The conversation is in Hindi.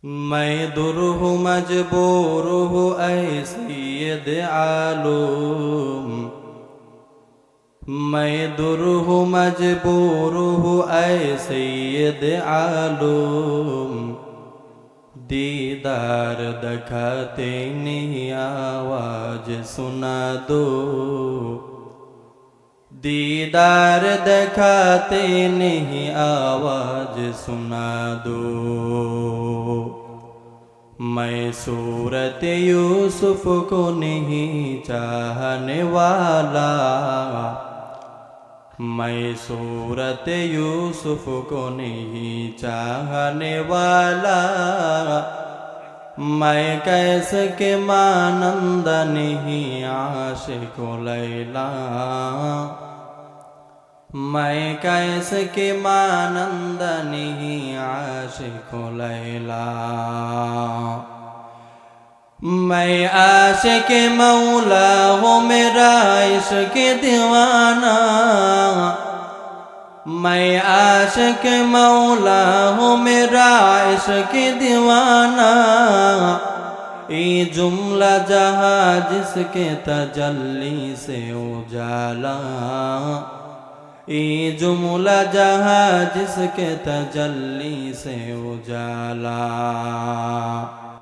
मैं दुर हूँ मजबूर हूँ ऐ सैयद आलम। मैं दुर हूँ मजबूर हूँ ऐ सैयद आलम। दीदार दिखाते नहीं आवाज सुना दो। दीदार दिखाते नहीं आवाज सुना दो। मैं सूरत यूसुफ को नहीं चाहने वाला। मैं सूरत यूसुफ को नहीं चाहने वाला। मैं कैसे के मानंद नहीं आशिक लैला। मैं कैसे के मानंद नहीं आशिक लैला। मैं आशिक मौला हूँ मेरा इश्क दीवाना। मैं आशिक मौला हूँ मेरा इश्क दीवाना। ये जुमला जहाँ जिसके तजल्ली से उजाला। ये जुमला जहाँ जिसके तजल्ली से उजाला।